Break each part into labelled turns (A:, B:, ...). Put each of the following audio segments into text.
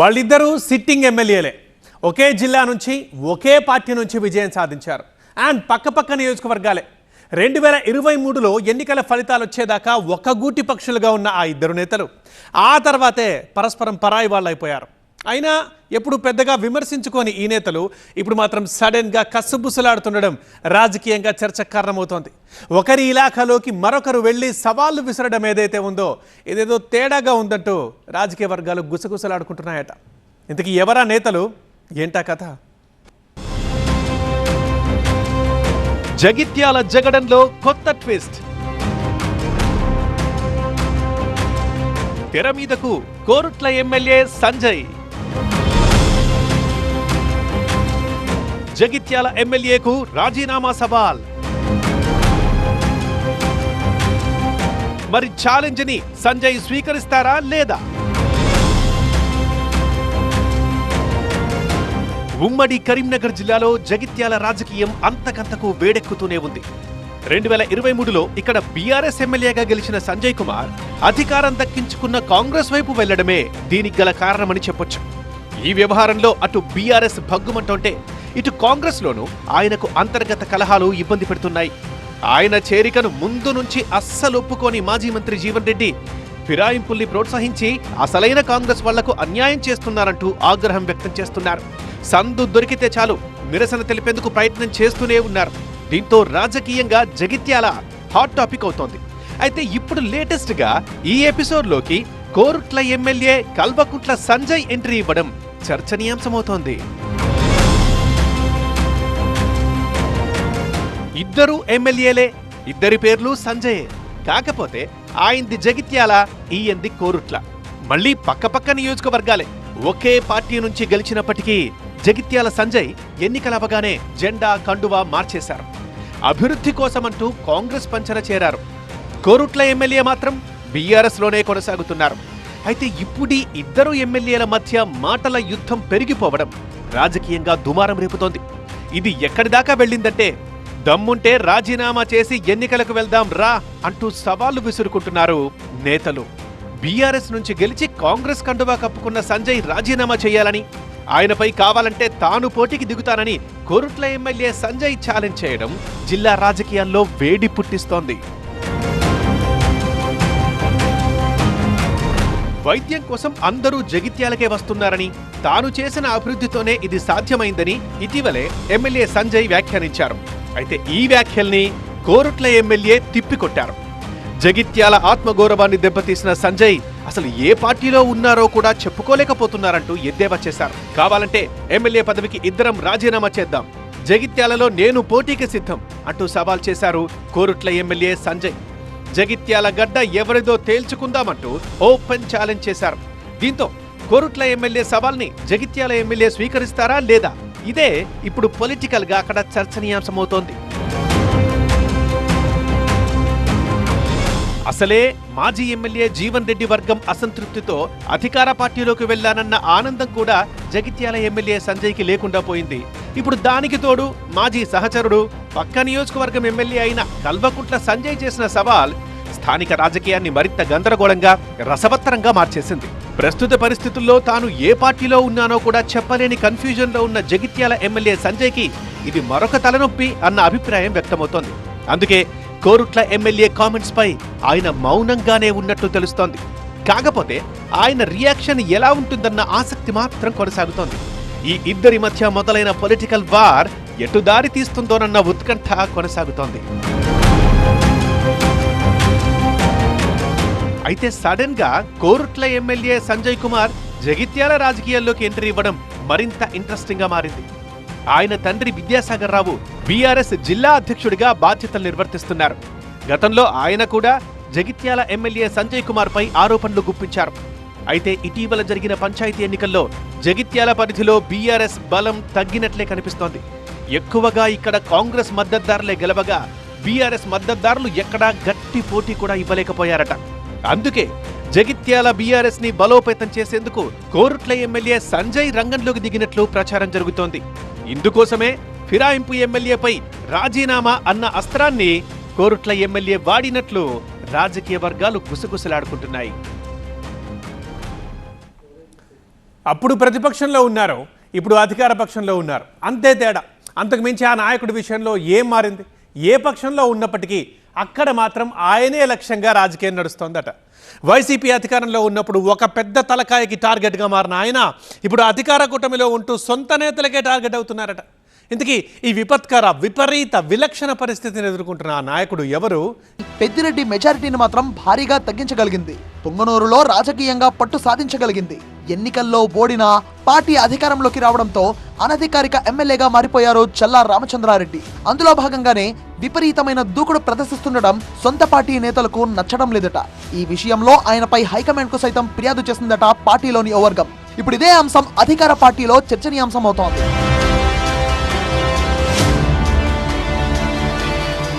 A: వాళ్ళిద్దరూ సిట్టింగ్ ఎమ్మెల్యేలే. ఒకే జిల్లా నుంచి ఒకే పార్టీ నుంచి విజయం సాధించారు. అండ్ పక్కపక్క నియోజకవర్గాలే. 2023లో ఎన్నికల ఫలితాలు వచ్చేదాకా ఒక్కగూటి పక్షులుగా ఉన్న ఆ ఇద్దరు నేతలు ఆ తర్వాతే పరస్పరం పరాయి వాళ్ళు అయిపోయారు. అయినా ఎప్పుడు పెద్దగా విమర్శించుకొని ఈ నేతలు ఇప్పుడు మాత్రం సడన్గా కస్సుబుసులాడుతుండడం రాజకీయంగా చర్చకు కారణమవుతోంది. ఒకరి ఇలాఖలోకి మరొకరు వెళ్ళి సవాళ్లు విసరడం ఏదైతే ఉందో ఇదేదో తేడాగా ఉందంటూ రాజకీయ వర్గాలు గుసగుసలాడుకుంటున్నాయట. ఇంతకీ ఎవరా నేతలు, ఏంటా కథ?
B: జగిత్యాల జగడంలో కొత్త ట్విస్ట్. తెర మీదకు కోరుట్ల ఎమ్మెల్యే సంజయ్. జగిత్యాల ఎమ్మెల్యేకు రాజీనామా సవాల్. మరి ఛాలెంజ్ ని సంజయ్ స్వీకరిస్తారా లేదా? ఉమ్మడి కరీంనగర్ జిల్లాలో జగిత్యాల రాజకీయం అంతకంతకు వేడెక్కుతూనే ఉంది. 2023లో ఇక్కడ బీఆర్ఎస్ ఎమ్మెల్యేగా గెలిచిన సంజయ్ కుమార్ అధికారం దక్కించుకున్న కాంగ్రెస్ వైపు వెళ్లడమే దీనికి గల కారణమని చెప్పొచ్చు. ఈ వ్యవహారంలో అటు బీఆర్ఎస్ భగ్గుమంటుంటే ఇటు కాంగ్రెస్ లోనూ ఆయనకు అంతర్గత కలహాలు ఇబ్బంది పెడుతున్నాయి. ఆయన చేరికను ముందు నుంచి అస్సలు ఒప్పుకోని మాజీ మంత్రి జీవన్ రెడ్డి ఫిరాయింపుల్ని ప్రోత్సహించి అసలైన కాంగ్రెస్ వాళ్లకు అన్యాయం చేస్తున్నారంటూ ఆగ్రహం వ్యక్తం చేస్తున్నారు. సందు దొరికితే చాలు నిరసన తెలిపేందుకు ప్రయత్నం చేస్తూనే ఉన్నారు. దీంతో రాజకీయంగా జగిత్యాల హాట్ టాపిక్ అవుతోంది. అయితే ఇప్పుడు లేటెస్ట్ గా ఈ ఎపిసోడ్లోకి కోరుట్ల ఎమ్మెల్యే కల్వకుంట్ల సంజయ్ ఎంట్రీ ఇవ్వడం చర్చనీయాంశమవుతోంది. ఇద్దరు ఎమ్మెల్యేలే, ఇద్దరి పేర్లు సంజయ్. కాకపోతే ఆయనది జగిత్యాల, ఈయంది కోరుట్ల. మళ్లీ పక్కపక్క నియోజకవర్గాలే. ఒకే పార్టీ నుంచి గెలిచినప్పటికీ జగిత్యాల సంజయ్ ఎన్నికలవగానే జెండా కండువా మార్చేశారు. అభివృద్ధి కోసమంటూ కాంగ్రెస్ పంచన చేరారు. కోరుట్ల ఎమ్మెల్యే మాత్రం బీఆర్ఎస్ లోనే కొనసాగుతున్నారు. అయితే ఇప్పుడు ఇద్దరు ఎమ్మెల్యేల మధ్య మాటల యుద్ధం పెరిగిపోవడం రాజకీయంగా దుమారం రేపుతోంది. ఇది ఎక్కడిదాకా వెళ్ళిందంటే దమ్ముంటే రాజీనామా చేసి ఎన్నికలకు వెళ్దాం రా అంటూ సవాళ్లు విసురుకుంటున్నారు నేతలు. బీఆర్ఎస్ నుంచి గెలిచి కాంగ్రెస్ కండువా కప్పుకున్న సంజయ్ రాజీనామా చేయాలని, ఆయనపై కావాలంటే తాను పోటీకి దిగుతానని కోరుట్ల ఎమ్మెల్యే సంజయ్ ఛాలెంజ్ చేయడం జిల్లా రాజకీయాల్లో వేడి పుట్టిస్తోంది. వైద్యం కోసం అందరూ జగిత్యాలకే వస్తున్నారని, తాను చేసిన అభివృద్ధితోనే ఇది సాధ్యమైందని ఇటీవలే ఎమ్మెల్యే సంజయ్ వ్యాఖ్యానించారు. అయితే ఈ వ్యాఖ్యల్ని కోరుట్ల ఎమ్మెల్యే తిప్పికొట్టారు. జగిత్యాల ఆత్మగౌరవాన్ని దెబ్బతీసిన సంజయ్ అసలు ఏ పార్టీలో ఉన్నారో కూడా చెప్పుకోలేకపోతున్నారంటూ ఎద్దేవా చేశారు. కావాలంటే ఎమ్మెల్యే పదవికి ఇద్దరం రాజీనామా చేద్దాం, జగిత్యాలలో నేను పోటీకి సిద్ధం అంటూ సవాల్ చేశారు కోరుట్ల ఎమ్మెల్యే సంజయ్. జగిత్యాల గడ్డ ఎవరిదో తేల్చుకుందామంటూ ఓపెన్ ఛాలెంజ్ చేశారు. దీంతో కోరుట్ల ఎమ్మెల్యే సవాల్ని జగిత్యాల ఎమ్మెల్యే స్వీకరిస్తారా లేదా? ఇదే ఇప్పుడు పొలిటికల్ గా అక్కడ చర్చనీయాంశమవుతోంది. అసలే మాజీ ఎమ్మెల్యే జీవన్ రెడ్డి వర్గం అసంతృప్తితో అధికార పార్టీలోకి వెళ్లానన్న ఆనందం కూడా జగిత్యాల ఎమ్మెల్యే సంజయ్కి లేకుండా పోయింది. ఇప్పుడు దానికి తోడు మాజీ సహచరుడు పక్క నియోజకవర్గం ఎమ్మెల్యే అయిన కల్వకుంట్ల సంజయ్ చేసిన సవాల్ స్థానిక రాజకీయాన్ని మరింత గందరగోళంగా, రసవత్తరంగా మార్చేసింది. ప్రస్తుత పరిస్థితుల్లో తాను ఏ పార్టీలో ఉన్నానో కూడా చెప్పలేని కన్ఫ్యూజన్ లో ఉన్న జగిత్యాల ఎమ్మెల్యే సంజయ్కి ఇది మరొక తలనొప్పి అన్న అభిప్రాయం వ్యక్తమవుతోంది. అందుకే కోరుట్ల ఎమ్మెల్యే కామెంట్స్ పై ఆయన మౌనంగానే ఉన్నట్లు తెలుస్తోంది. కాకపోతే ఆయన రియాక్షన్ ఎలా ఉంటుందన్న ఆసక్తి మాత్రం కొనసాగుతోంది. ఈ ఇద్దరి మధ్య మొదలైన పొలిటికల్ వార్ ఎటు దారి తీస్తుందోనన్న ఉత్కంఠ కొనసాగుతోంది. అయితే సడన్ గా కోరుట్ల ఎమ్మెల్యే సంజయ్ కుమార్ జగిత్యాల రాజకీయాల్లోకి ఎంట్రీ ఇవ్వడం మరింత ఇంట్రెస్టింగ్ గా మారింది. ఆయన తండ్రి విద్యాసాగర్ రావు బీఆర్ఎస్ జిల్లా అధ్యక్షుడిగా బాధ్యతలు నిర్వర్తిస్తున్నారు. గతంలో ఆయన కూడా జగిత్యాల ఎమ్మెల్యే సంజయ్ కుమార్ పై ఆరోపణలు గుప్పించారు. అయితే ఇటీవల జరిగిన పంచాయతీ ఎన్నికల్లో జగిత్యాల పరిధిలో బీఆర్ఎస్ బలం తగ్గినట్లే కనిపిస్తోంది. ఎక్కువగా ఇక్కడ కాంగ్రెస్ మద్దతుదారులే గెలవగా బీఆర్ఎస్ మద్దతుదారులు ఎక్కడా గట్టి పోటీ కూడా ఇవ్వలేకపోయారట. అందుకే జగిత్యాల బీఆర్ఎస్ ని బలోపేతం చేసేందుకు కోరుట్ల ఎమ్మెల్యే సంజయ్ రంగంలోకి దిగినట్లు ప్రచారం జరుగుతోంది. ఇందుకోసమే ఫిరాయింపు ఎమ్మెల్యేపై రాజీనామా అన్న అస్త్రాన్ని కోరుట్ల ఎమ్మెల్యే వాడినట్లు రాజకీయ వర్గాలు గుసగుసలాడుకుంటున్నాయి.
A: అప్పుడు ప్రతిపక్షంలో ఉన్నారు, ఇప్పుడు అధికార పక్షంలో ఉన్నారు, అంతే తేడా. అంతకు మించి ఆ నాయకుడి విషయంలో ఏం మారింది? ఏ పక్షంలో ఉన్నప్పటికీ అక్కడ మాత్రం ఆయనే లక్ష్యంగా రాజకీయం నడుస్తోందట. వైసీపీ అధికారంలో ఉన్నప్పుడు ఒక పెద్ద తలకాయకి టార్గెట్గా మారిన ఆయన ఇప్పుడు అధికార కూటమిలో ఉంటూ సొంత నేతలకే టార్గెట్ అవుతున్నారట. ఇంతకీ ఈ విపరీత విలక్షణ పరిస్థితిని ఎదుర్కొంటున్న ఆ నాయకుడు ఎవరు?
C: పెద్దిరెడ్డి మెజారిటీని మాత్రం భారీగా తగ్గించగలిగింది. పొంగనూరులో రాజకీయంగా పట్టు సాధించగలిగింది. ఎన్నికల్లో ఓడినా పార్టీ అధికారంలోకి రావడంతో అనధికారిక ఎమ్మెల్యేగా మారిపోయారు చల్లా రామచంద్రారెడ్డి. అందులో భాగంగానే విపరీతమైన దూకుడు ప్రదర్శిస్తుండడం సొంత పార్టీ నేతలకు నచ్చడం లేదట. ఈ విషయంలో ఆయనపై హైకమాండ్ కు సైతం ఫిర్యాదు చేసిందట పార్టీలోని ఓ వర్గం. ఇప్పుడు ఇదే అంశం అధికార పార్టీలో చర్చనీయాంశం అవుతోంది.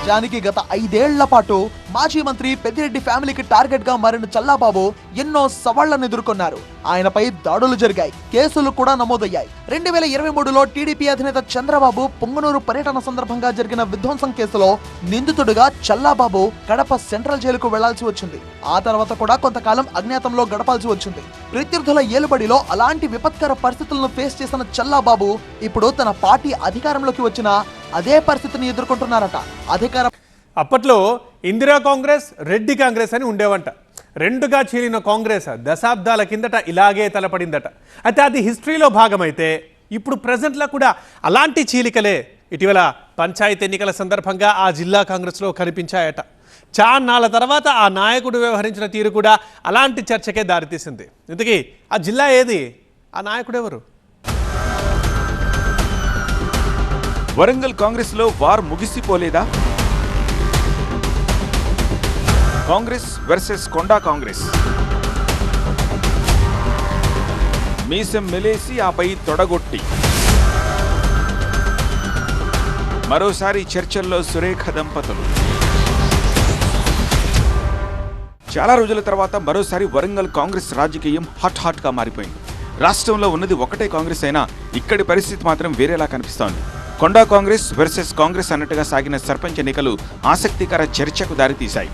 C: నిజానికి గత 5 ఏళ్ల పాటు మాజీ మంత్రి పెద్దిరెడ్డి ఫ్యామిలీకి టార్గెట్ గా మారిన చల్లాబాబు ఎన్నో సవాళ్లను ఎదుర్కొన్నారు. ఆయనపై దాడులు జరిగాయి, కేసులు కూడా నమోదయ్యాయి. 2023లో టీడీపీ అధినేత చంద్రబాబు పొంగనూరు పర్యటన సందర్భంగా జరిగిన విధ్వంసం కేసులో నిందితుడిగా చల్లాబాబు కడప సెంట్రల్ జైలుకు వెళ్లాల్సి వచ్చింది. ఆ తర్వాత కూడా కొంతకాలం అజ్ఞాతంలో గడపాల్సి వచ్చింది. ప్రత్యర్థుల ఏలుబడిలో అలాంటి విపత్కర పరిస్థితులను ఫేస్ చేసిన చల్లాబాబు ఇప్పుడు తన పార్టీ అధికారంలోకి వచ్చిన అదే పరిస్థితిని ఎదుర్కొంటున్నారట.
A: అప్పట్లో ఇందిరా కాంగ్రెస్, రెడ్డి కాంగ్రెస్ అని ఉండేవంట. రెండుగా చీలిన కాంగ్రెస్ దశాబ్దాల కిందట ఇలాగే తలపడిందట. అయితే అది హిస్టరీలో భాగమైతే ఇప్పుడు ప్రజెంట్లో కూడా అలాంటి చీలికలే ఇటీవల పంచాయతీ ఎన్నికల సందర్భంగా ఆ జిల్లా కాంగ్రెస్లో కనిపించాయట. చాన్నాళ్ళ తర్వాత ఆ నాయకుడు వ్యవహరించిన తీరు కూడా అలాంటి చర్చకే దారితీసింది. ఇంతకీ ఆ జిల్లా ఏది? ఆ నాయకుడు ఎవరు?
D: వరంగల్ కాంగ్రెస్ లో వార్ ముగిసిపోలేదా? కాంగ్రెస్ వర్సెస్ కొండా కాంగ్రెస్. మీసం మెలేసి ఆపై తొడగొట్టి మరోసారి చర్చల్లో సురేఖ దంపతులు. చాలా రోజుల తర్వాత మరోసారి వరంగల్ కాంగ్రెస్ రాజకీయం హాట్ గా మారిపోయింది. రాష్ట్రంలో ఉన్నది ఒకటే కాంగ్రెస్ అయినా ఇక్కడి పరిస్థితి మాత్రం వేరేలా కనిపిస్తోంది. కొండా కాంగ్రెస్ వర్సెస్ కాంగ్రెస్ అన్నట్టుగా సాగిన సర్పంచ్ ఎన్నికలు ఆసక్తికర చర్చకు దారితీశాయి.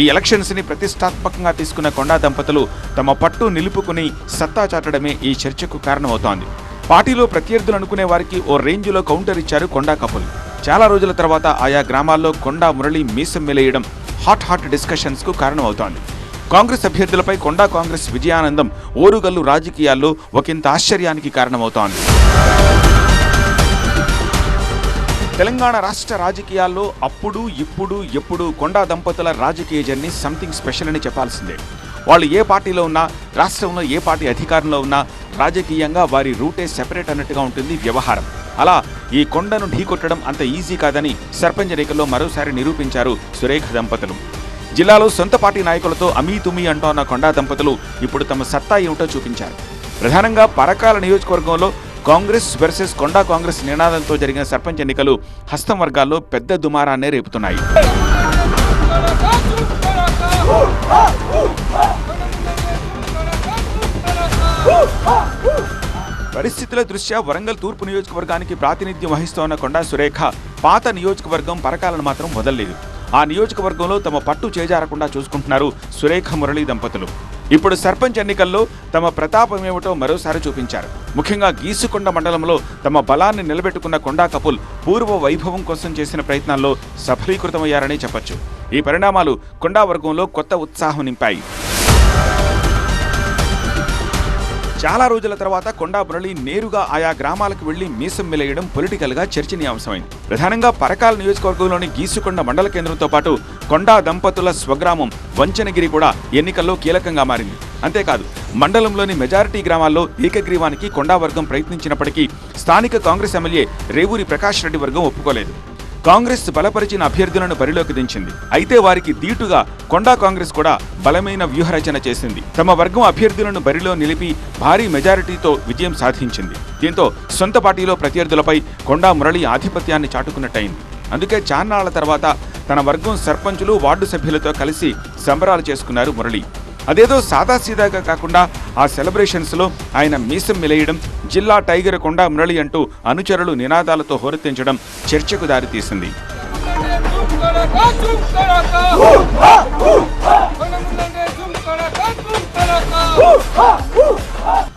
D: ఈ ఎలక్షన్స్ ని ప్రతిష్టాత్మకంగా తీసుకున్న కొండా దంపతులు తమ పట్టు నిలుపుకుని సత్తా చాటడమే ఈ చర్చకు కారణమవుతోంది. పార్టీలో ప్రత్యర్థులు అనుకునే వారికి ఓ రేంజ్లో కౌంటర్ ఇచ్చారు కొండా కపుల్. చాలా రోజుల తర్వాత ఆయా గ్రామాల్లో కొండా మురళి మీసం మెలేయడం హాట్ డిస్కషన్స్ కు కారణమవుతోంది. కాంగ్రెస్ అభ్యర్థులపై కొండా కాంగ్రెస్ విజయానందం ఓరుగల్లు రాజకీయాల్లో ఒకంత ఆశ్చర్యానికి కారణమవుతోంది. తెలంగాణ రాష్ట్ర రాజకీయాల్లో అప్పుడు ఇప్పుడు ఎప్పుడు కొండా దంపతుల రాజకీయ జర్నీ సంథింగ్ స్పెషల్ అని చెప్పాల్సిందే. వాళ్ళు ఏ పార్టీలో ఉన్నా, రాష్ట్రంలో ఏ పార్టీ అధికారంలో ఉన్నా రాజకీయంగా వారి రూటే సెపరేట్ అన్నట్టుగా ఉంటుంది వ్యవహారం. అలా ఈ కొండను ఢీకొట్టడం అంత ఈజీ కాదని సర్పంచ్ ఎన్నికల్లో మరోసారి నిరూపించారు సురేఖ దంపతులు. జిల్లాలో సొంత పార్టీ నాయకులతో అమీతుమీ అంటోన్న కొండా దంపతులు ఇప్పుడు తమ సత్తా ఏమిటో చూపించారు. ప్రధానంగా పరకాల నియోజకవర్గంలో కాంగ్రెస్ వర్సెస్ కొండా కాంగ్రెస్ నినాదంతో జరిగిన సర్పంచ్ ఎన్నికలు హస్తం వర్గాల్లో పెద్ద దుమారాన్నే రేపుతున్నాయి. పరిస్థితుల దృష్ట్యా వరంగల్ తూర్పు నియోజకవర్గానికి ప్రాతినిధ్యం వహిస్తోన్న కొండా సురేఖ పాత నియోజకవర్గం పరకాలను మాత్రం వదల్లేదు. ఆ నియోజకవర్గంలో తమ పట్టు చేజారకుండా చూసుకుంటున్నారు సురేఖ మురళి దంపతులు. ఇప్పుడు సర్పంచ్ ఎన్నికల్లో తమ ప్రతాపం ఏమిటో మరోసారి చూపించారు. ముఖ్యంగా గీసుకొండ మండలంలో తమ బలాన్ని నిలబెట్టుకున్న కొండా కపుల్ పూర్వ వైభవం కోసం చేసిన ప్రయత్నాల్లో సఫలీకృతమయ్యారని చెప్పొచ్చు. ఈ పరిణామాలు కొండా వర్గంలో కొత్త ఉత్సాహం నింపాయి. చాలా రోజుల తర్వాత కొండా మురళి నేరుగా ఆయా గ్రామాలకు వెళ్లి మీసం మెలేయడం పొలిటికల్ గా చర్చనీయాంశమైంది. ప్రధానంగా పరకాల నియోజకవర్గంలోని గీసుకొండ మండల కేంద్రంతో పాటు కొండా దంపతుల స్వగ్రామం వంచనగిరి కూడా ఎన్నికల్లో కీలకంగా మారింది. అంతేకాదు మండలంలోని మెజారిటీ గ్రామాల్లో ఏకగ్రీవానికి కొండా వర్గం ప్రయత్నించినప్పటికీ స్థానిక కాంగ్రెస్ ఎమ్మెల్యే రేవూరి ప్రకాష్ రెడ్డి వర్గం ఒప్పుకోలేదు. కాంగ్రెస్ బలపరిచిన అభ్యర్థులను బరిలోకి దించింది. అయితే వారికి దీటుగా కొండా కాంగ్రెస్ కూడా బలమైన వ్యూహరచన చేసింది. తమ వర్గం అభ్యర్థులను బరిలో నిలిపి భారీ మెజారిటీతో విజయం సాధించింది. దీంతో సొంత పార్టీలో ప్రత్యర్థులపై కొండా మురళి ఆధిపత్యాన్ని చాటుకున్నట్టయింది. అందుకే చాన్నాళ్ల తర్వాత తన వర్గం సర్పంచులు, వార్డు సభ్యులతో కలిసి సంబరాలు చేసుకున్నారు మురళి. అదేదో సాదాసీదాగా కాకుండా ఆ సెలబ్రేషన్స్లో ఆయన మీసం మెలేయడం, జిల్లా టైగర్ కొండా మురళి అంటూ అనుచరులు నినాదాలతో హోరెత్తించడం చర్చకు దారితీసింది.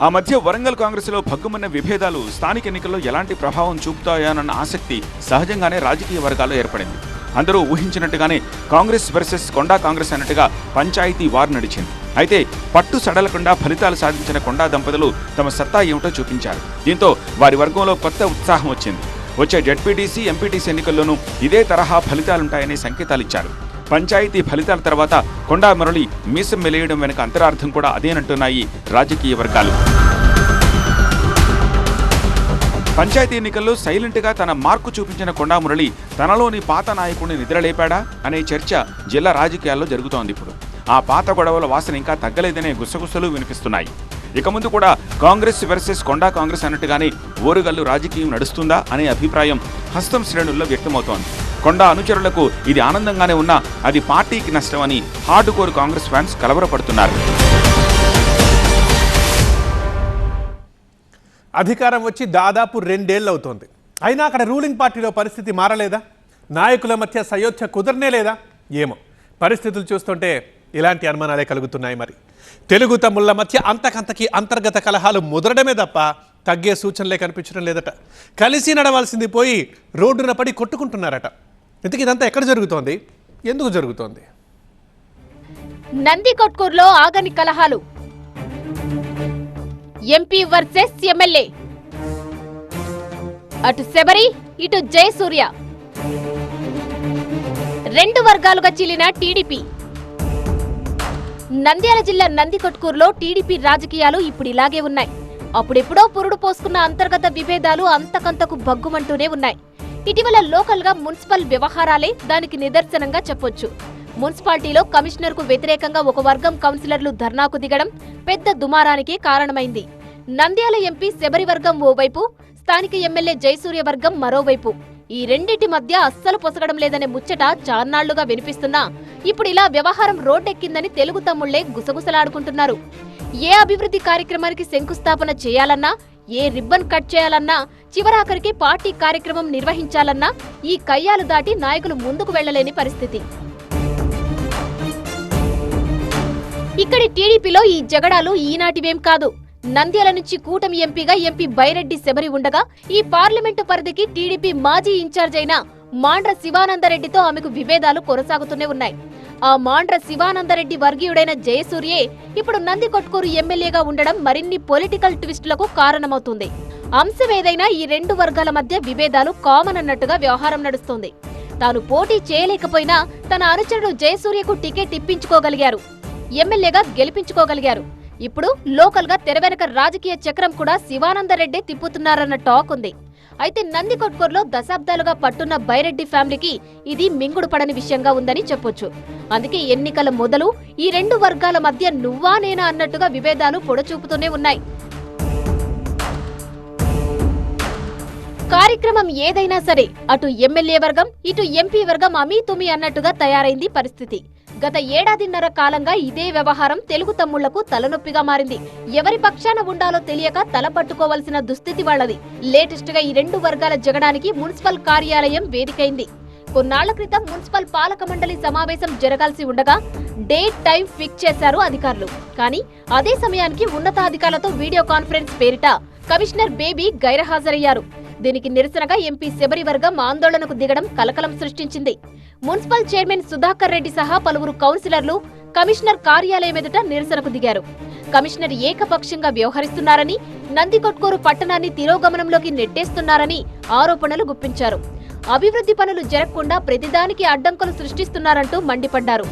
D: ఆ మధ్య వరంగల్ కాంగ్రెస్లో భగ్గుమన్న విభేదాలు స్థానిక ఎన్నికల్లో ఎలాంటి ప్రభావం చూపుతాయోనన్న ఆసక్తి సహజంగానే రాజకీయ వర్గాల్లో ఏర్పడింది. అందరూ ఊహించినట్టుగానే కాంగ్రెస్ వర్సెస్ కొండా కాంగ్రెస్ అన్నట్టుగా పంచాయతీ వార్ నడిచింది. అయితే పట్టు సడలకుండా ఫలితాలు సాధించిన కొండా దంపతులు తమ సత్తా ఏమిటో చూపించారు. దీంతో వారి వర్గంలో కొత్త ఉత్సాహం వచ్చింది. వచ్చే జెడ్పీటీసీ, ఎంపీటీసీ ఎన్నికల్లోనూ ఇదే తరహా ఫలితాలుంటాయనే సంకేతాలిచ్చారు. పంచాయతీ ఫలితాల తర్వాత కొండా మురళి మీసం మెలేయడం వెనుక అంతరార్థం కూడా అదేనంటున్నాయి రాజకీయ వర్గాలు. పంచాయతీ ఎన్నికల్లో సైలెంట్గా తన మార్కు చూపించిన కొండా మురళి తనలోని పాత నాయకుడిని నిద్రలేపాడా అనే చర్చ జిల్లా రాజకీయాల్లో జరుగుతోంది. ఇప్పుడు ఆ పాత గొడవల వాసన ఇంకా తగ్గలేదనే గుసగుసలు వినిపిస్తున్నాయి. ఇక ముందు కూడా కాంగ్రెస్ వర్సెస్ కొండా కాంగ్రెస్ అన్నట్టుగానే ఓరుగల్లు రాజకీయం నడుస్తుందా అనే అభిప్రాయం హస్తం శ్రేణుల్లో వ్యక్తమవుతోంది. కొండా అనుచరులకు ఇది ఆనందంగానే ఉన్నా అది పార్టీకి నష్టమని హార్డ్ కోర్ కాంగ్రెస్ ఫ్యాన్స్ కలవరపడుతున్నారు.
A: అధికారం వచ్చి దాదాపు 2 ఏళ్ళు అవుతోంది. అయినా అక్కడ రూలింగ్ పార్టీలో పరిస్థితి మారలేదా? నాయకుల మధ్య సయోధ్య కుదరనే లేదా? ఏమో, పరిస్థితులు చూస్తుంటే ఇలాంటి అనుమానాలే కలుగుతున్నాయి. మరి తెలుగు తమ్ముళ్ల మధ్య అంతకంతకి అంతర్గత కలహాలు ముదరడమే తప్ప తగ్గే సూచనలే కనిపించడం లేదట. కలిసి నడవాల్సింది పోయి రోడ్డున పడి కొట్టుకుంటున్నారట. ఇంతకీ ఇదంతా ఎక్కడ జరుగుతోంది? ఎందుకు జరుగుతోంది?
E: నందికొట్కూరులో ఆగని కలహాలు. MP versus MLA. అటు శబరి, ఇటు జయసూర్య. 2 వర్గాలుగా చీలిన టీడీపీ. నంద్యాల జిల్లా నందికొట్కూరులో టీడీపీ రాజకీయాలు ఇప్పుడు ఇలాగే ఉన్నాయి. అప్పుడెప్పుడో పురుడు పోసుకున్న అంతర్గత విభేదాలు అంతకంతకు భగ్గుమంటూనే ఉన్నాయి. ఇటీవల లోకల్ గా మున్సిపల్ వ్యవహారాలే దానికి నిదర్శనంగా చెప్పొచ్చు. మున్సిపాలిటీలో కమిషనర్ కు వ్యతిరేకంగా ఒక వర్గం కౌన్సిలర్లు ధర్నాకు దిగడం పెద్ద దుమారానికి కారణమైంది. నంద్యాల ఎంపీ శబరి వర్గం ఓవైపు, స్థానిక ఎమ్మెల్యే జయసూర్య వర్గం మరోవైపు. ఈ రెండింటి మధ్య అస్సలు పొసగడం లేదనే ముచ్చట చాన్నాళ్లుగా వినిపిస్తున్నా ఇప్పుడు ఇలా వ్యవహారం రోడ్డెక్కిందని తెలుగు తమ్ముళ్లే గుసగుసలాడుకుంటున్నారు. ఏ అభివృద్ధి కార్యక్రమానికి శంకుస్థాపన చేయాలన్నా, ఏ రిబ్బన్ కట్ చేయాలన్నా, చివరాఖరికి పార్టీ కార్యక్రమం నిర్వహించాలన్నా ఈ కయ్యాలు దాటి నాయకులు ముందుకు వెళ్లలేని పరిస్థితి. ఇక్కడి టీడీపీలో ఈ జగడాలు ఈనాటివేం కాదు. నంద్యాల నుంచి కూటమి ఎంపీగా ఎంపీ బైరెడ్డి శబరి ఉండగా ఈ పార్లమెంటు పరిధికి టీడీపీ మాజీ ఇన్ఛార్జ్ అయిన మాండ్ర శివానందరెడ్డితో ఆమెకు విభేదాలు కొనసాగుతూనే ఉన్నాయి. ఆ మాండ్ర శివానందరెడ్డి వర్గీయుడైన జయసూర్యే ఇప్పుడు నందికొట్కూరు ఎమ్మెల్యేగా ఉండడం మరిన్ని పొలిటికల్ ట్విస్టులకు కారణమవుతుంది. అంశమేదైనా ఈ 2 వర్గాల మధ్య విభేదాలు కామన్ అన్నట్టుగా వ్యవహారం నడుస్తోంది. తాను పోటీ చేయలేకపోయినా తన అనుచరుడు జయసూర్యకు టికెట్ ఇప్పించుకోగలిగారు, ఎమ్మెల్యేగా గెలిపించుకోగలిగారు. ఇప్పుడు లోకల్ గా తెరవెనక రాజకీయ చక్రం కూడా శివానందరెడ్డి తిప్పుతున్నారన్న టాక్ ఉంది. అయితే నందికొట్కూరులో దశాబ్దాలుగా పట్టున్న బైరెడ్డి ఫ్యామిలీకి ఇది మింగుడు పడని విషయంగా ఉందని చెప్పొచ్చు. అందుకే ఎన్నికల మొదలు ఈ 2 వర్గాల మధ్య నువ్వా నేనా అన్నట్టుగా విభేదాలు పొడచూపుతూనే ఉన్నాయి. కార్యక్రమం ఏదైనా సరే అటు ఎమ్మెల్యే వర్గం, ఇటు ఎంపీ వర్గం అమీతుమీ అన్నట్టుగా తయారైంది పరిస్థితి. గత ఏడాదిన్నర కాలంగా ఇదే వ్యవహారం తెలుగు తమ్ముళ్లకు తలనొప్పిగా మారింది. ఎవరి పక్షాన ఉండాలో తెలియక తల పట్టుకోవాల్సిన దుస్థితి వాళ్లది. లేటెస్ట్ గా ఈ 2 వర్గాల జగడానికి మున్సిపల్ కార్యాలయం వేదికైంది. కొన్నాళ్ల క్రితం మున్సిపల్ పాలక మండలి సమావేశం జరగాల్సి ఉండగా డేట్ టైం ఫిక్స్ చేశారు అధికారులు. కానీ అదే సమయానికి ఉన్నతాధికారులతో వీడియో కాన్ఫరెన్స్ పేరిట కమిషనర్ బేబీ గైర్హాజరయ్యారు. దీనికి నిరసనగా ఎంపీ శబరి వర్గం ఆందోళనకు దిగడం కలకలం సృష్టించింది. మున్సిపల్ చైర్మన్ సుధాకర్ రెడ్డి సహా పలువురు కౌన్సిలర్లు కమిషనర్ కార్యాలయం ఎదుట నిరసనకు దిగారు. కమిషనర్ ఏకపక్షంగా వ్యవహరిస్తున్నారని, నందికొట్కూరు పట్టణాన్ని తిరోగమనంలోకి నెట్టేస్తున్నారని ఆరోపణలు గుప్పించారు. అభివృద్ధి పనులు జరగకుండా ప్రతిదానికి అడ్డంకులు సృష్టిస్తున్నారంటూ మండిపడ్డారు.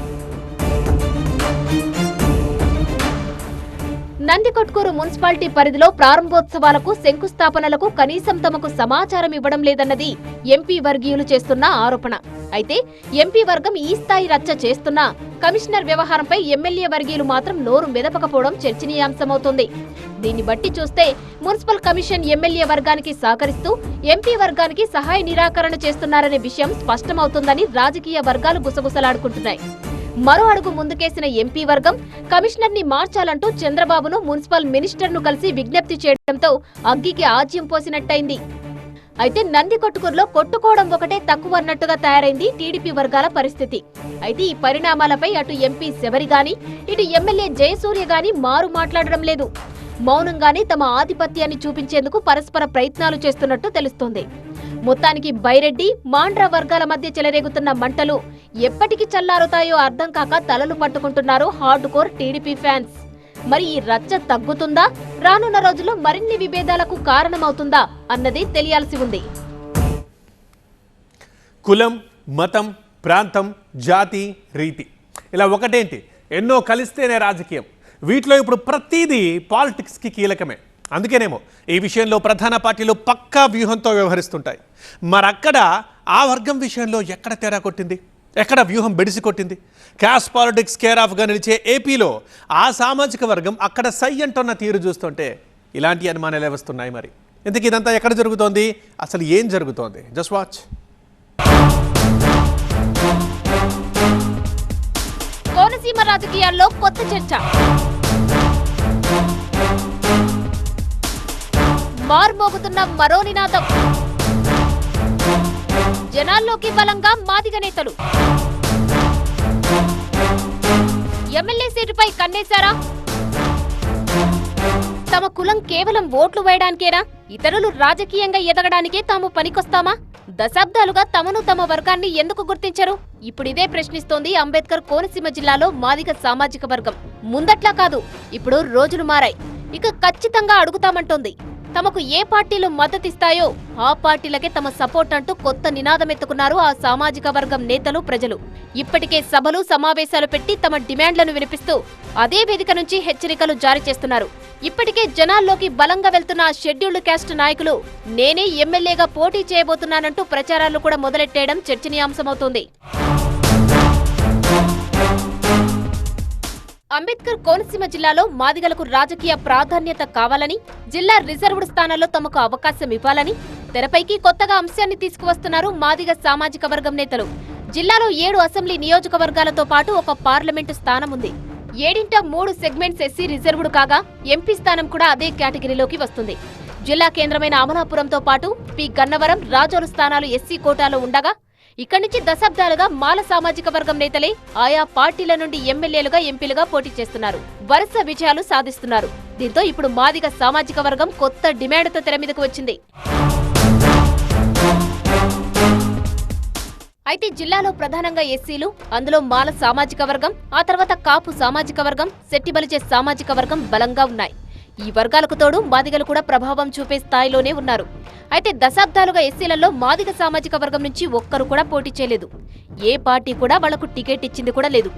E: నందికొట్కూరు మున్సిపాలిటీ పరిధిలో ప్రారంభోత్సవాలకు, శంకుస్థాపనలకు కనీసం తమకు సమాచారం ఇవ్వడం లేదన్నది ఎంపీ వర్గీయులు చేస్తున్న ఆరోపణ. అయితే ఎంపీ వర్గం ఈ స్థాయి రచ్చ చేస్తున్నా కమిషనర్ వ్యవహారంపై ఎమ్మెల్యే వర్గీయులు మాత్రం నోరు మెదపకపోవడం చర్చనీయాంశమవుతోంది. దీన్ని బట్టి చూస్తే మున్సిపల్ కమిషన్ ఎమ్మెల్యే వర్గానికి సహకరిస్తూ ఎంపీ వర్గానికి సహాయ నిరాకరణ చేస్తున్నారనే విషయం స్పష్టమవుతుందని రాజకీయ వర్గాలు గుసగుసలాడుకుంటున్నాయి. మరో అడుగు ముందుకేసిన ఎంపీ వర్గం కమిషనర్ ని మార్చాలంటూ చంద్రబాబును, మున్సిపల్ మినిస్టర్ ను కలిసి విజ్ఞప్తి చేయడంతో అగ్గికి ఆజ్యం పోసినట్టయింది. అయితే నందికొట్కూరులో కొట్టుకోవడం ఒకటే తక్కువ అన్నట్టుగా తయారైంది టీడీపీ వర్గాల పరిస్థితి. అయితే ఈ పరిణామాలపై అటు ఎంపీ శబరి గాని, ఇటు ఎమ్మెల్యే జయసూర్య గాని మారు మాట్లాడడం లేదు. మౌనంగానే తమ ఆధిపత్యాన్ని చూపించేందుకు పరస్పర ప్రయత్నాలు చేస్తున్నట్టు తెలుస్తోంది. మొత్తానికి బైరెడ్డి, మాండ్రా వర్గాల మధ్య చెలరేగుతున్న మంటలు ఎప్పటికి చల్లారుతాయో అర్థం కాక తలలు పట్టుకుంటున్నారు హార్డ్ కోర్ టీడీపీ ఫ్యాన్స్. మరి ఈ రచ్చ తగ్గుతుందా, రానున్న రోజుల్లో మరిన్ని విభేదాలకు కారణమవుతుందా అన్నది తెలియాల్సి ఉంది.
A: కులం, మతం, ప్రాంతం, జాతి, రీతి ఇలా ఒకటేంటి, ఎన్నో కలిస్తేనే రాజకీయం. వీటిలో ఇప్పుడు ప్రతిదీ పాలిటిక్స్కి కీలకమే. అందుకేనేమో ఈ విషయంలో ప్రధాన పార్టీలు పక్కా వ్యూహంతో వ్యవహరిస్తుంటాయి. మరక్కడ ఆ వర్గం విషయంలో ఎక్కడ తేడా కొట్టింది, ఎక్కడ వ్యూహం బెడిసి కొట్టింది? క్యాస్ట్ పాలిటిక్స్ కేర్ ఆఫ్గా నిలిచే ఏపీలో ఆ సామాజిక వర్గం అక్కడ సై అంటున్న తీరు చూస్తుంటే ఇలాంటి అనుమానాలే వస్తున్నాయి. మరి ఇంతకీ ఇదంతా ఎక్కడ జరుగుతోంది, అసలు ఏం జరుగుతోంది? Just watch.
E: కోనసీమ రాజకీయాల్లో కొత్త చర్చ. మార్మోగుతున్న మరో నినాదం. జనాల్లోకి బలంగా మాదిగ నేతలు. ఎమ్మెల్యే సీటుపై కన్నేశారా? తమ కులం కేవలం ఓట్లు వేయడానికేనా? ఇతరులు రాజకీయంగా ఎదగడానికే తాము పనికొస్తామా? దశాబ్దాలుగా తమను తమ వర్గాన్ని ఎందుకు గుర్తించరు? ఇప్పుడిదే ప్రశ్నిస్తోంది అంబేద్కర్ కోనసీమ జిల్లాలో మాదిగ సామాజిక వర్గం. ముందట్లా కాదు, ఇప్పుడు రోజులు మారాయి. ఇక ఖచ్చితంగా అడుగుతామంటోంది. తమకు ఏ పార్టీలు మద్దతిస్తాయో ఆ పార్టీలకే తమ సపోర్ట్ అంటూ కొత్త నినాదం ఎత్తుకున్నారు ఆ సామాజిక వర్గం నేతలు, ప్రజలు. ఇప్పటికే సభలు, సమావేశాలు పెట్టి తమ డిమాండ్లను వినిపిస్తూ అదే వేదిక నుంచి హెచ్చరికలు జారీ చేస్తున్నారు. ఇప్పటికే జనాల్లోకి బలంగా వెళ్తున్న షెడ్యూల్డ్ క్యాస్ట్ నాయకులు నేనే ఎమ్మెల్యేగా పోటీ చేయబోతున్నానంటూ ప్రచారాలు కూడా మొదలెట్టేయడం చర్చనీయాంశమవుతోంది. అంబేద్కర్ కోనసీమ జిల్లాలో మాదిగలకు రాజకీయ ప్రాధాన్యత కావాలని, జిల్లా రిజర్వ్డ్ స్థానాల్లో తమకు అవకాశం ఇవ్వాలని తెరపైకి కొత్తగా అంశాన్ని తీసుకువస్తున్నారు మాదిగ సామాజిక వర్గం నేతలు. జిల్లాలో 7 అసెంబ్లీ నియోజకవర్గాలతో పాటు ఒక పార్లమెంటు స్థానం ఉంది. 7/3 సెగ్మెంట్స్ ఎస్సీ రిజర్వ్డ్ కాగా ఎంపీ స్థానం కూడా అదే కేటగిరీలోకి వస్తుంది. జిల్లా కేంద్రమైన అమలాపురంతో పాటు పి గన్నవరం, రాజోలు స్థానాలు ఎస్సీ కోటాలో ఉండగా ఇక్కడి నుంచి దశాబ్దాలుగా మాల సామాజిక వర్గం నేతలే ఆయా పార్టీల నుండి ఎమ్మెల్యేలుగా, ఎంపీలుగా పోటీ చేస్తున్నారు. వరుస విజయాలు సాధిస్తున్నారు. దీంతో ఇప్పుడు మాదిగ సామాజిక వర్గం కొత్త డిమాండ్తో తెర మీదకు వచ్చింది. అయితే జిల్లాలో ప్రధానంగా ఎస్సీలు, అందులో మాల సామాజిక వర్గం, ఆ తర్వాత కాపు సామాజిక వర్గం, శెట్టిబలిచే సామాజిక వర్గం బలంగా ఉన్నాయి. ఈ వర్గాలకు తోడు మాదిగలు కూడా ప్రభావం చూపే స్థాయిలోనే ఉన్నారు. అయితే దశాబ్దాలుగా ఎస్సీలలో మాదిగ సామాజిక వర్గం నుంచి ఒక్కరు కూడా పోటీ చేయలేదు. ఏ పార్టీ కూడా వాళ్లకు టికెట్ ఇచ్చింది కూడా లేదు.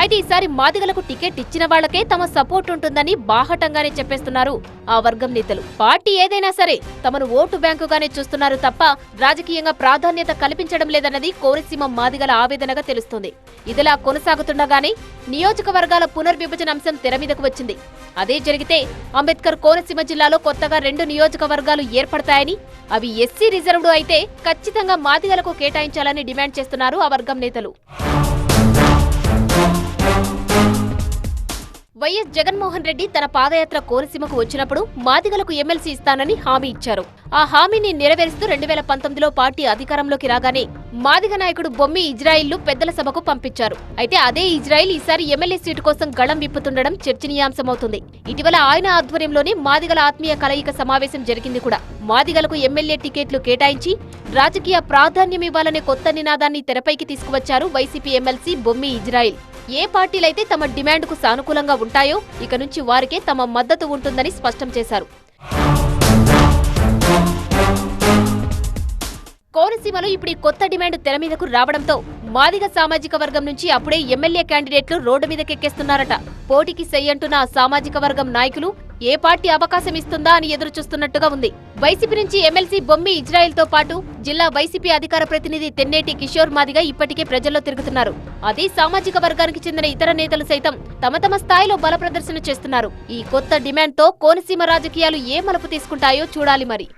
E: అయితే ఈసారి మాదిగలకు టికెట్ ఇచ్చిన వాళ్లకే తమ సపోర్ట్ ఉంటుందని బాహటంగానే చెప్పేస్తున్నారు ఆ వర్గం నేతలు. పార్టీ ఏదైనా సరే తమను ఓటు బ్యాంకుగానే చూస్తున్నారు తప్ప రాజకీయంగా ప్రాధాన్యత కల్పించడం లేదన్నది కోనసీమ మాదిగల ఆవేదనగా తెలుస్తోంది. ఇదిలా కొనసాగుతుండగానే నియోజకవర్గాల పునర్విభజన అంశం తెర మీదకు వచ్చింది. అదే జరిగితే అంబేద్కర్ కోనసీమ జిల్లాలో కొత్తగా 2 నియోజకవర్గాలు ఏర్పడతాయని, అవి ఎస్సీ రిజర్వ్డ్ అయితే ఖచ్చితంగా మాదిగలకు కేటాయించాలని డిమాండ్ చేస్తున్నారు ఆ వర్గం నేతలు. వైఎస్ జగన్మోహన్ రెడ్డి తన పాదయాత్ర కోనసీమకు వచ్చినప్పుడు మాదిగలకు ఎమ్మెల్సీ ఇస్తానని హామీ ఇచ్చారు. ఆ హామీని నెరవేరుస్తూ 2019లో పార్టీ అధికారంలోకి రాగానే మాదిగ నాయకుడు బొమ్మి ఇజ్రాయిల్ను పెద్దల సభకు పంపించారు. అయితే అదే ఇజ్రాయిల్ ఈసారి ఎమ్మెల్యే సీటు కోసం గళం విప్పుతుండడం చర్చనీయాంశమవుతుంది. ఇటీవల ఆయన ఆధ్వర్యంలోనే మాదిగల ఆత్మీయ కలయిక సమావేశం జరిగింది కూడా. మాదిగలకు ఎమ్మెల్యే టికెట్లు కేటాయించి రాజకీయ ప్రాధాన్యమివ్వాలనే కొత్త నినాదాన్ని తెరపైకి తీసుకువచ్చారు వైసీపీ ఎమ్మెల్సీ బొమ్మి ఇజ్రాయిల్. ఏ పార్టీలైతే తమ డిమాండ్కు సానుకూలంగా ఉంటాయో ఇక నుంచి వారికే తమ మద్దతు ఉంటుందని స్పష్టం చేశారు. కోనసీమలో ఇప్పుడు ఈ కొత్త డిమాండ్ తెర మీదకు రావడంతో మాదిగ సామాజిక వర్గం నుంచి అప్పుడే ఎమ్మెల్యే క్యాండిడేట్లు రోడ్డు మీదకెక్కేస్తున్నారట. పోటీకి సై అంటున్న ఆ సామాజిక వర్గం నాయకులు ఏ పార్టీ అవకాశం ఇస్తుందా అని ఎదురు చూస్తున్నట్టుగా ఉంది. వైసీపీ నుంచి ఎమ్మెల్సీ బొమ్మి ఇజ్రాయిల్ తో పాటు జిల్లా వైసీపీ అధికార ప్రతినిధి తెన్నేటి కిషోర్ మాదిగ ఇప్పటికే ప్రజల్లో తిరుగుతున్నారు. అదే సామాజిక వర్గానికి చెందిన ఇతర నేతలు సైతం తమ తమ స్థాయిలో బల ప్రదర్శన చేస్తున్నారు. ఈ కొత్త డిమాండ్ తో కోనసీమ రాజకీయాలు ఏ మలుపు తీసుకుంటాయో చూడాలి మరి.